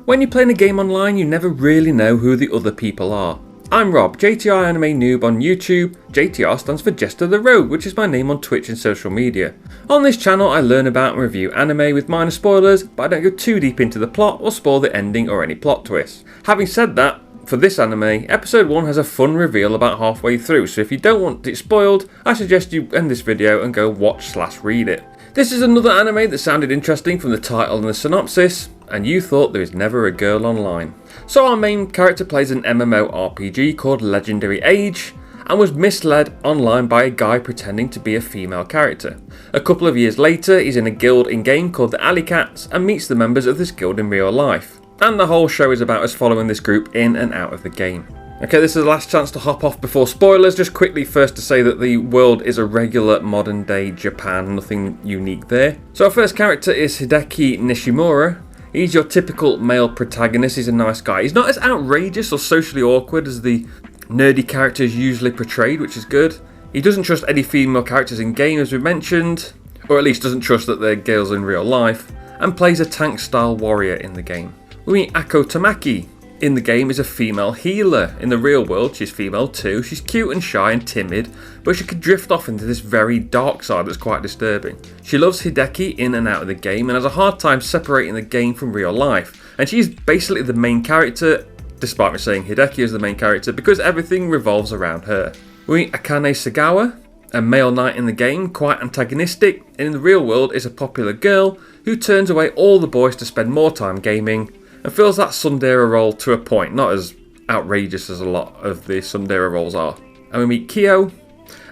When you're playing a game online, you never really know who the other people are. I'm Rob, JTR Anime Noob on YouTube. JTR stands for Jesta ThaRogue, which is my name on Twitch and social media. On this channel I learn about and review anime with minor spoilers, but I don't go too deep into the plot or spoil the ending or any plot twists. Having said that, for this anime, episode 1 has a fun reveal about halfway through, so if you don't want it spoiled, I suggest you end this video and go watch/read it. This is another anime that sounded interesting from the title and the synopsis, and you thought there is never a girl online. So our main character plays an MMORPG called Legendary Age, and was misled online by a guy pretending to be a female character. A couple of years later, he's in a guild in-game called the Alley Cats and meets the members of this guild in real life. And the whole show is about us following this group in and out of the game. Okay, this is the last chance to hop off before spoilers. Just quickly first to say that the world is a regular modern day Japan, nothing unique there. So our first character is Hideki Nishimura. He's your typical male protagonist. He's a nice guy. He's not as outrageous or socially awkward as the nerdy characters usually portrayed, which is good. He doesn't trust any female characters in game, as we mentioned, or at least doesn't trust that they're girls in real life, and plays a tank style warrior in the game. We meet Ako Tamaki. In the game is a female healer. In the real world she's female too. She's cute and shy and timid, but she could drift off into this very dark side that's quite disturbing. She loves Hideki in and out of the game and has a hard time separating the game from real life. And she's basically the main character, despite me saying Hideki is the main character, because everything revolves around her. We meet Akane Sagawa, a male knight in the game, quite antagonistic, and in the real world is a popular girl who turns away all the boys to spend more time gaming, and fills that tsundere role to a point, not as outrageous as a lot of the tsundere roles are. And we meet Kyo,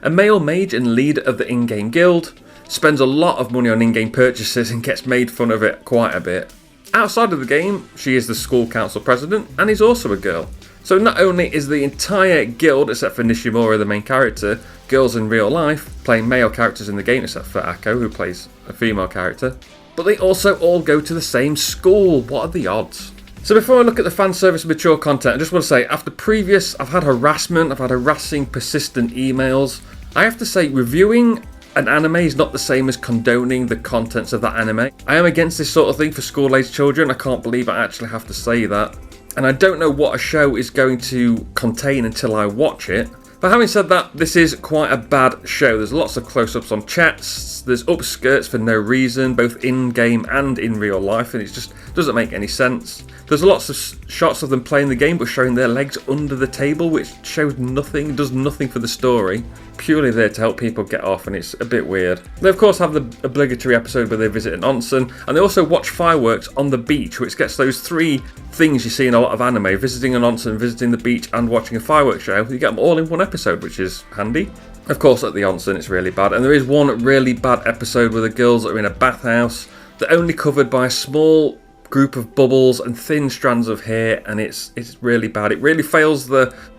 a male mage and leader of the in-game guild, spends a lot of money on in-game purchases and gets made fun of it quite a bit. Outside of the game, she is the school council president and is also a girl. So not only is the entire guild, except for Nishimura, the main character, girls in real life, playing male characters in the game except for Ako, who plays a female character, but they also all go to the same school. What are the odds? So before I look at the fan service and mature content, I just want to say, after previous, I've had harassment, I've had harassing, persistent emails. I have to say, reviewing an anime is not the same as condoning the contents of that anime. I am against this sort of thing for school-aged children. I can't believe I actually have to say that. And I don't know what a show is going to contain until I watch it. But having said that, this is quite a bad show. There's lots of close-ups on chats, there's upskirts for no reason, both in-game and in real life, and it just doesn't make any sense. There's lots of shots of them playing the game but showing their legs under the table, which shows nothing, does nothing for the story. Purely there to help people get off, and it's a bit weird. They of course have the obligatory episode where they visit an onsen, and they also watch fireworks on the beach, which gets those three things you see in a lot of anime: visiting an onsen, visiting the beach, and watching a fireworks show. You get them all in one episode, which is handy. Of course at the onsen it's really bad, and there is one really bad episode where the girls are in a bathhouse. They're only covered by a small group of bubbles and thin strands of hair, and it's really bad. It really fails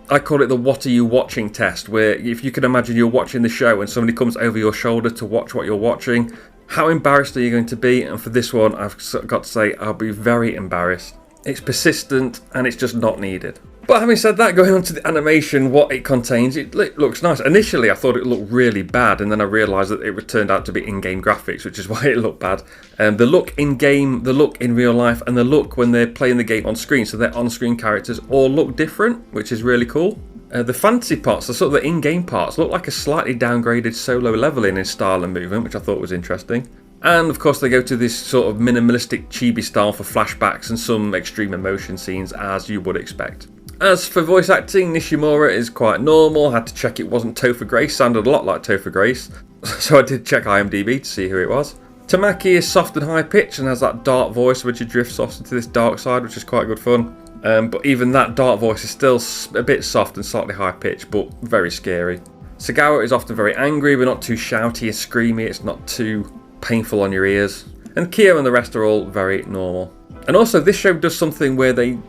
I call it the what are you watching test, where if you can imagine you're watching the show and somebody comes over your shoulder to watch what you're watching, how embarrassed are you going to be? And for this one, I've got to say, I'll be very embarrassed. It's persistent and it's just not needed. But having said that, going on to the animation, what it contains, it looks nice. Initially I thought it looked really bad, and then I realised that it turned out to be in-game graphics, which is why it looked bad. The look in-game, the look in real life, and the look when they're playing the game on screen, so their on-screen characters all look different, which is really cool. The fantasy parts, the sort of the in-game parts, look like a slightly downgraded Solo Leveling in style and movement, which I thought was interesting. And of course they go to this sort of minimalistic chibi style for flashbacks and some extreme emotion scenes, as you would expect. As for voice acting, Nishimura is quite normal. Had to check it wasn't Topher Grace, sounded a lot like Topher Grace, so I did check IMDb to see who it was. Tamaki is soft and high pitched and has that dark voice which he drifts off into this dark side, which is quite good fun. But even that dark voice is still a bit soft and slightly high pitched, but very scary. Sagawa is often very angry, but not too shouty and screamy. It's not too painful on your ears. And Kyo and the rest are all very normal. And also this show does something where they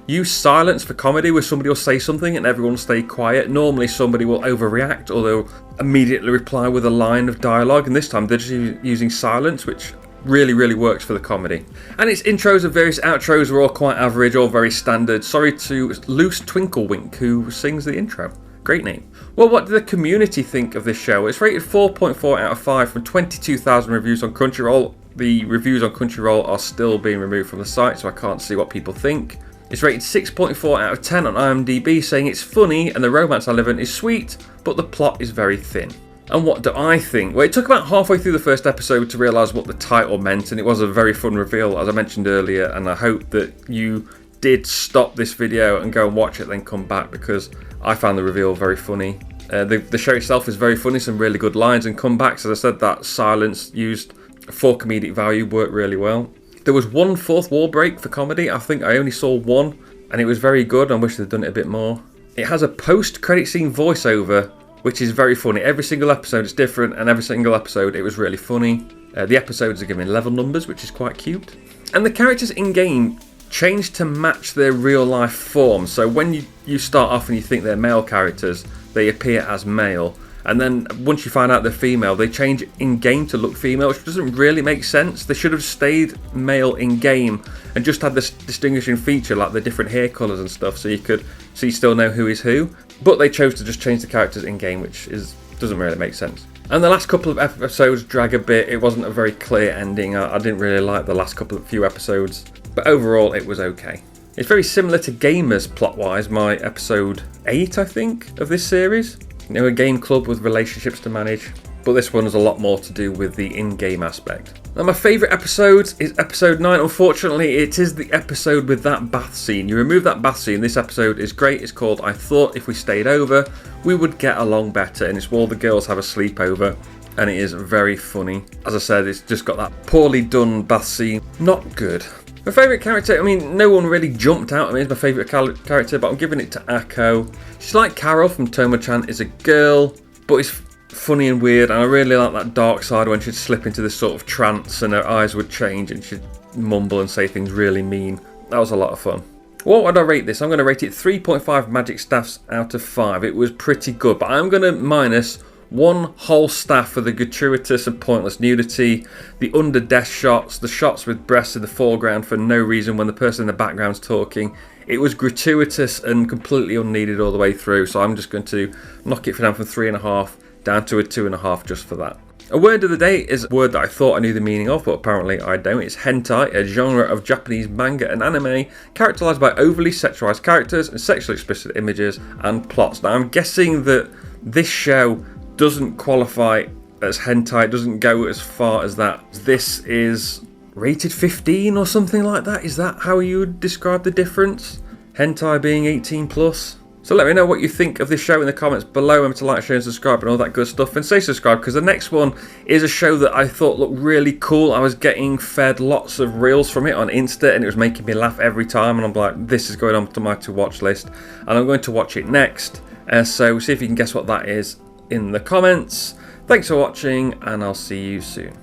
use silence for comedy, where somebody will say something and everyone will stay quiet. Normally somebody will overreact or they'll immediately reply with a line of dialogue, and this time they're just using silence, which really works for the comedy. And its intros and various outros are all quite average, all very standard. Sorry to Loose Twinklewink, who sings the intro. Great name. Well, what did the community think of this show? It's rated 4.4 out of 5 from 22,000 reviews on Crunchyroll. The reviews on Crunchyroll are still being removed from the site, so I can't see what people think. It's rated 6.4 out of 10 on IMDb, saying it's funny and the romance element is sweet, but the plot is very thin. And what do I think? Well, it took about halfway through the first episode to realise what the title meant, and it was a very fun reveal, as I mentioned earlier, and I hope that you did stop this video and go and watch it, then come back, because I found the reveal very funny. The show itself is very funny, some really good lines and comebacks. As I said, that silence used for comedic value worked really well. There was one fourth wall break for comedy. I think I only saw one, and it was very good. I wish they'd done it a bit more. It has a post-credit scene voiceover, which is very funny. Every single episode is different, and every single episode it was really funny. The episodes are given level numbers, which is quite cute. And the characters in-game change to match their real-life form. So when you start off and you think they're male characters, they appear as male. And then once you find out they're female, they change in-game to look female, which doesn't really make sense. They should have stayed male in-game and just had this distinguishing feature like the different hair colours and stuff, so you still know who is who. But they chose to just change the characters in-game, which doesn't really make sense. And the last couple of episodes drag a bit. It wasn't a very clear ending. I didn't really like the last few episodes, but overall it was okay. It's very similar to Gamers plot-wise, my episode 8, I think, of this series. You know, a game club with relationships to manage, but this one has a lot more to do with the in-game aspect. Now, my favourite episode is episode 9. Unfortunately, it is the episode with that bath scene. You remove that bath scene, this episode is great. It's called I Thought If We Stayed Over, We Would Get Along Better, and it's where all the girls have a sleepover, and it is very funny. As I said, it's just got that poorly done bath scene. Not good. My favourite character, I mean, no one really jumped out at me as my favourite character, but I'm giving it to Akko. She's like Carol from Toma-chan, is a girl, but it's funny and weird, and I really like that dark side when she'd slip into this sort of trance and her eyes would change and she'd mumble and say things really mean. That was a lot of fun. What would I rate this? I'm going to rate it 3.5 magic staffs out of 5. It was pretty good, but I'm going to minus 1 whole staff for the gratuitous and pointless nudity, the under-desk shots, the shots with breasts in the foreground for no reason when the person in the background's talking. It was gratuitous and completely unneeded all the way through, so I'm just going to knock it down from 3.5 down to a 2.5 just for that. A word of the day is a word that I thought I knew the meaning of, but apparently I don't. It's hentai, a genre of Japanese manga and anime characterised by overly sexualised characters and sexually explicit images and plots. Now, I'm guessing that this show doesn't qualify as hentai, it doesn't go as far as that. This is rated 15 or something like that. Is that how you would describe the difference? Hentai being 18 plus? So let me know what you think of this show in the comments below. Remember to like, share and subscribe and all that good stuff. And say subscribe, because the next one is a show that I thought looked really cool. I was getting fed lots of reels from it on Insta and it was making me laugh every time. And I'm like, this is going on to my to watch list. And I'm going to watch it next. So see if you can guess what that is in the comments. Thanks for watching, and I'll see you soon.